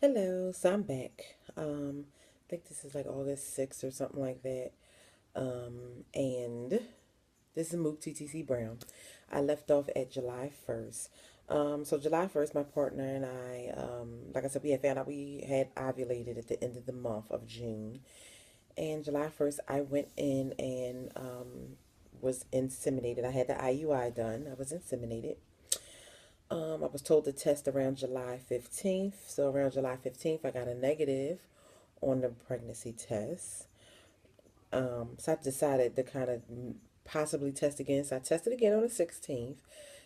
Hello, so I'm back. I think this is like August 6th or something like that. And this is Mook TTC Brown. I left off at July 1st. So July 1st, my partner and I, like I said, we had found out we had ovulated at the end of the month of June. And July 1st, I went in and was inseminated. I had the IUI done. I was inseminated. I was told to test around July 15th. So around July 15th, I got a negative on the pregnancy test. So I decided to kind of possibly test again. So I tested again on the 16th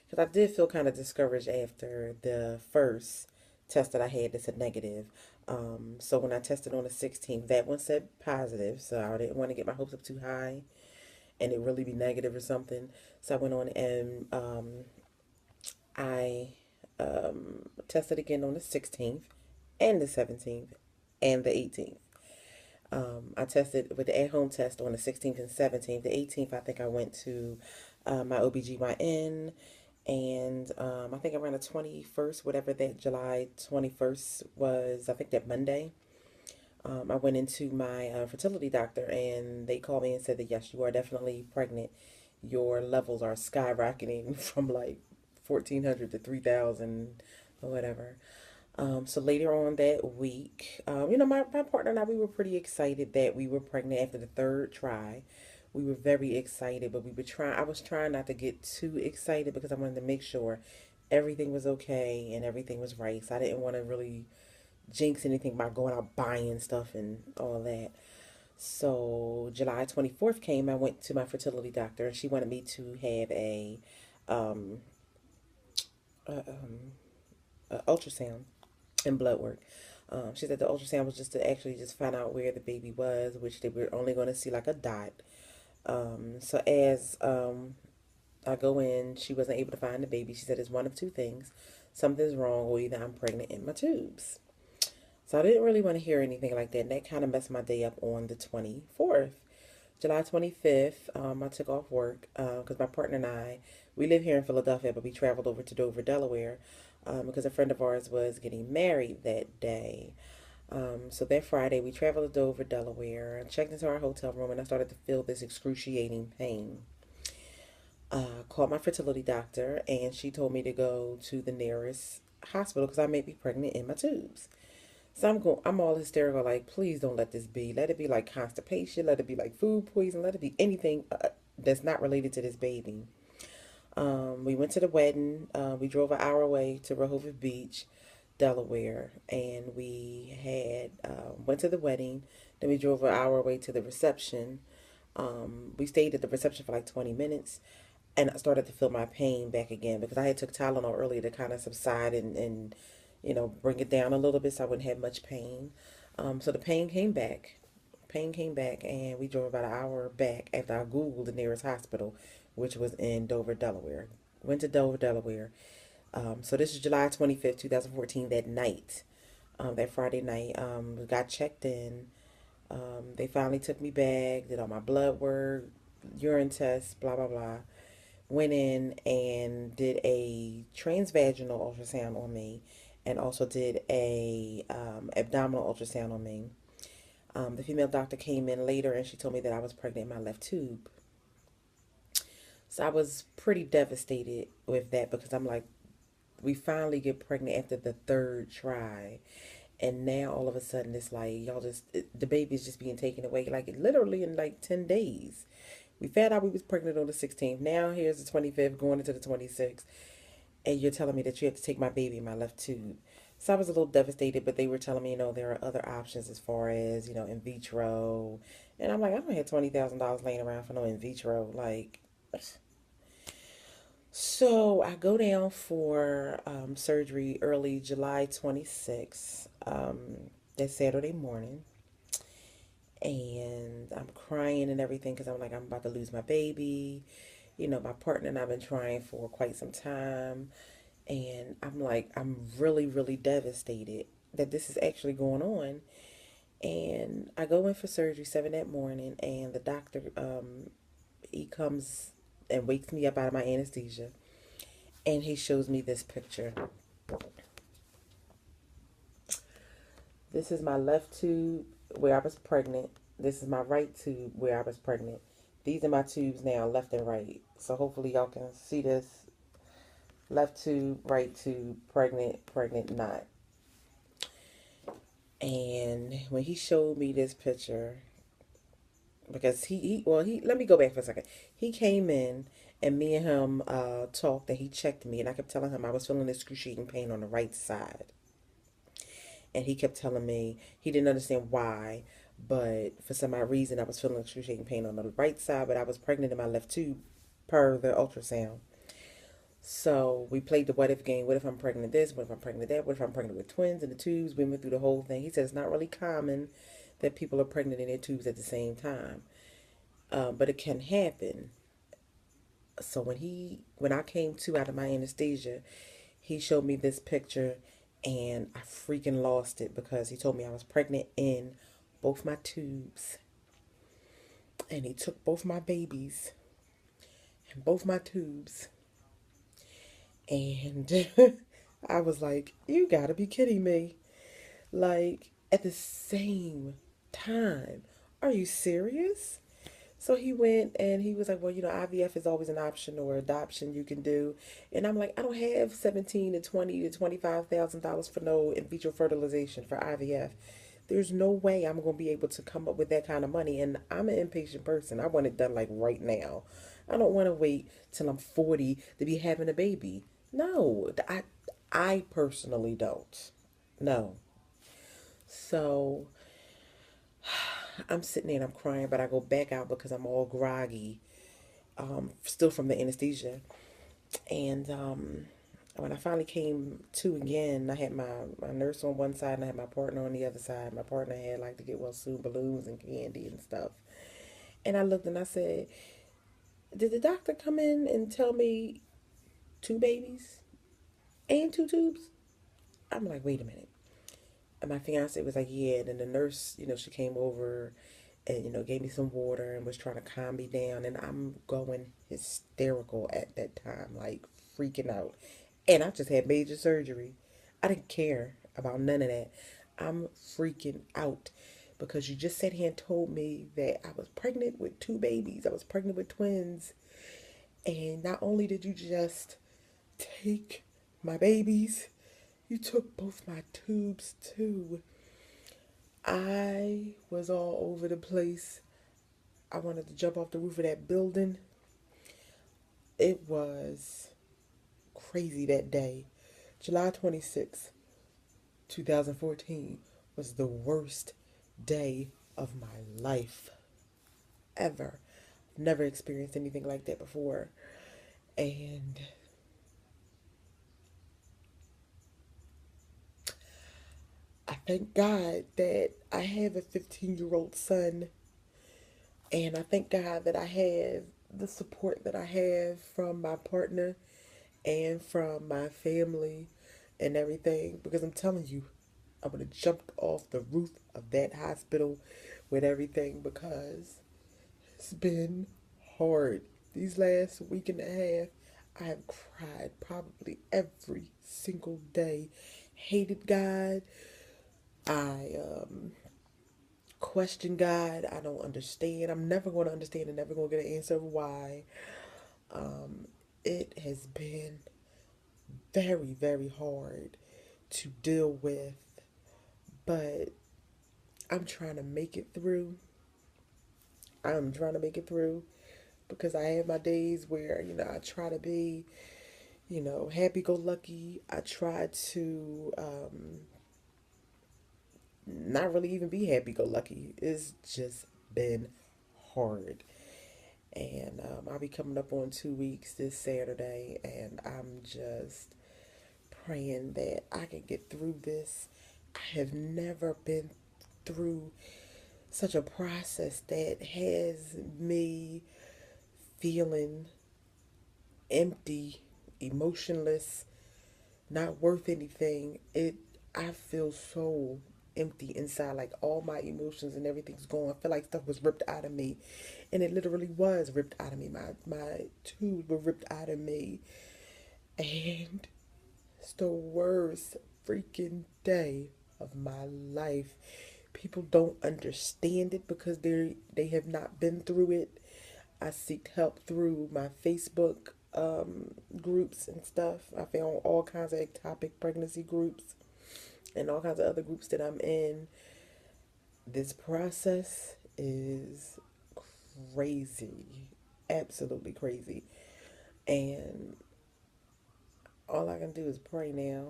because I did feel kind of discouraged after the first test that I had that's a negative. So when I tested on the 16th, that one said positive. So I didn't want to get my hopes up too high and it really be negative or something. So I went on and I tested again on the 16th and the 17th and the 18th. I tested with the at-home test on the 16th and 17th. The 18th, I think I went to my OBGYN, and I think around the 21st, whatever that July 21st was, I think that Monday, I went into my fertility doctor, and they called me and said that yes, you are definitely pregnant. Your levels are skyrocketing from like 1,400 to 3,000 or whatever. So later on that week, my partner and I, we were pretty excited that we were pregnant after the third try. We were very excited, but I was trying not to get too excited because I wanted to make sure everything was okay and everything was right. So I didn't want to really jinx anything by going out buying stuff and all that. So July 24th came, I went to my fertility doctor and she wanted me to have um, a ultrasound and blood work. She said the ultrasound was just to actually just find out where the baby was, which they were only going to see like a dot. So as I go in, she wasn't able to find the baby. She said it's one of two things. Something's wrong, or either I'm pregnant in my tubes. So I didn't really want to hear anything like that. And that kind of messed my day up on the 24th. July 25th, I took off work because my partner and I, we live here in Philadelphia, but we traveled over to Dover, Delaware, because a friend of ours was getting married that day. So that Friday, we traveled to Dover, Delaware, checked into our hotel room, and I started to feel this excruciating pain. Called my fertility doctor, and she told me to go to the nearest hospital because I may be pregnant in my tubes. So I'm all hysterical, like, please don't let this be. Let it be like constipation, let it be like food poison, let it be anything that's not related to this baby. We went to the wedding. We drove an hour away to Rehoboth Beach, Delaware, and we had went to the wedding. Then we drove an hour away to the reception. We stayed at the reception for like 20 minutes, and I started to feel my pain back again because I had took Tylenol earlier to kind of subside and bring it down a little bit so I wouldn't have much pain. So the pain came back. Pain came back, and we drove about an hour back after I Googled the nearest hospital, which was in Dover, Delaware. Went to Dover, Delaware. So this is July 25th, 2014, that night, that Friday night. We got checked in. They finally took me back, did all my blood work, urine tests, blah, blah, blah. Went in and did a transvaginal ultrasound on me and also did a abdominal ultrasound on me. The female doctor came in later and she told me that I was pregnant in my left tube. So I was pretty devastated with that because I'm like, we finally get pregnant after the third try. And now all of a sudden it's like, y'all the baby's just being taken away, like literally in like 10 days. We found out we was pregnant on the 16th. Now here's the 25th going into the 26th. And you're telling me that you have to take my baby in my left tube. So I was a little devastated, but they were telling me, there are other options as far as, in vitro. And I'm like, I don't have $20,000 laying around for no in vitro. Like, so I go down for surgery early July 26th, that Saturday morning. And I'm crying and everything because I'm like, I'm about to lose my baby. My partner and I've been trying for quite some time. And I'm like, I'm really, really devastated that this is actually going on. And I go in for surgery 7 that morning, and the doctor, he comes and wakes me up out of my anesthesia, and he shows me this picture. This is my left tube where I was pregnant. This is my right tube where I was pregnant. These are my tubes now, left and right. So hopefully y'all can see this. Left tube, right tube, pregnant, pregnant, not. And when he showed me this picture, because let me go back for a second. He came in and me and him talked and he checked me and I kept telling him I was feeling excruciating pain on the right side. And he kept telling me he didn't understand why, but for some odd reason I was feeling excruciating pain on the right side, but I was pregnant in my left tube per the ultrasound. So we played the what if game. What if I'm pregnant this? What if I'm pregnant that? What if I'm pregnant with twins in the tubes? We went through the whole thing. He said it's not really common that people are pregnant in their tubes at the same time, but it can happen. So when I came to out of my anesthesia, he showed me this picture, and I freaking lost it because he told me I was pregnant in both my tubes, and he took both my babies and both my tubes, and I was like, you gotta be kidding me. Like, at the same time. Are you serious? So he went and he was like, well, IVF is always an option or adoption you can do. And I'm like, I don't have 17 to 20 to $25,000 for no in vitro fertilization for IVF. There's no way I'm going to be able to come up with that kind of money. And I'm an impatient person. I want it done like right now. I don't want to wait till I'm 40 to be having a baby. No, I personally don't. No. So I'm sitting there and I'm crying, but I go back out because I'm all groggy, still from the anesthesia. And when I finally came to again, I had my nurse on one side and I had my partner on the other side. My partner had like to get well soon balloons and candy and stuff. And I looked and I said, did the doctor come in and tell me two babies and two tubes? I'm like, wait a minute. And my fiance was like, yeah. And then the nurse, she came over and, gave me some water and was trying to calm me down. And I'm going hysterical at that time, like freaking out. And I just had major surgery. I didn't care about none of that. I'm freaking out because you just sat here and told me that I was pregnant with two babies. I was pregnant with twins. And not only did you just take my babies, you took both my tubes too. I was all over the place. I wanted to jump off the roof of that building. It was crazy that day. July 26th, 2014 was the worst day of my life ever. Never experienced anything like that before. And I thank God that I have a 15-year-old son. And I thank God that I have the support that I have from my partner and from my family and everything. Because I'm telling you, I would have jumped off the roof of that hospital with everything because it's been hard. These last week and a half, I have cried probably every single day. Hated God. I question God. I don't understand. I'm never going to understand and never going to get an answer of why. It has been very, very hard to deal with, but I'm trying to make it through. I'm trying to make it through because I have my days where, I try to be, happy go lucky. I try to not really even be happy go lucky. It's just been hard. And I'll be coming up on 2 weeks this Saturday, and I'm just praying that I can get through this. I have never been through such a process that has me feeling empty, emotionless, not worth anything. I feel so empty inside, like all my emotions and everything's gone. I feel like stuff was ripped out of me. And it literally was ripped out of me. My tubes were ripped out of me. And it's the worst freaking day. of my life. People don't understand it because they have not been through it. I seek help through my Facebook groups and stuff. I found all kinds of ectopic pregnancy groups and all kinds of other groups that I'm in. This process is crazy, absolutely crazy. And all I can do is pray now.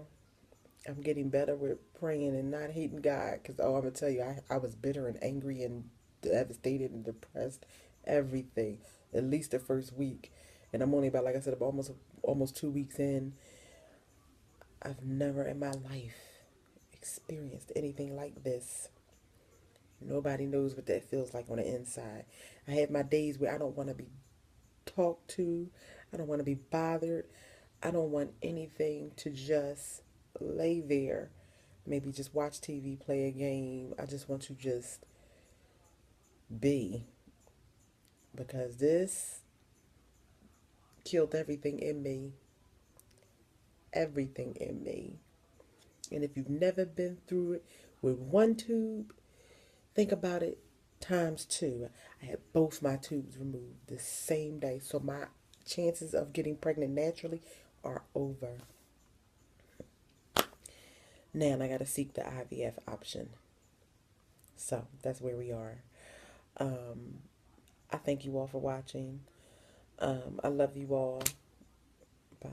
I'm getting better with praying and not hating God because, oh, I'm going to tell you, I was bitter and angry and devastated and depressed, everything, at least the first week. And I'm only about, like I said, about almost 2 weeks in. I've never in my life experienced anything like this. Nobody knows what that feels like on the inside. I have my days where I don't want to be talked to. I don't want to be bothered. I don't want anything to just lay there. Maybe just watch TV, play a game. I just want to just be. Because this killed everything in me. Everything in me. And if you've never been through it with one tube, think about it times two. I had both my tubes removed the same day. So my chances of getting pregnant naturally are over. Now I got to seek the IVF option. So that's where we are. I thank you all for watching. I love you all. Bye.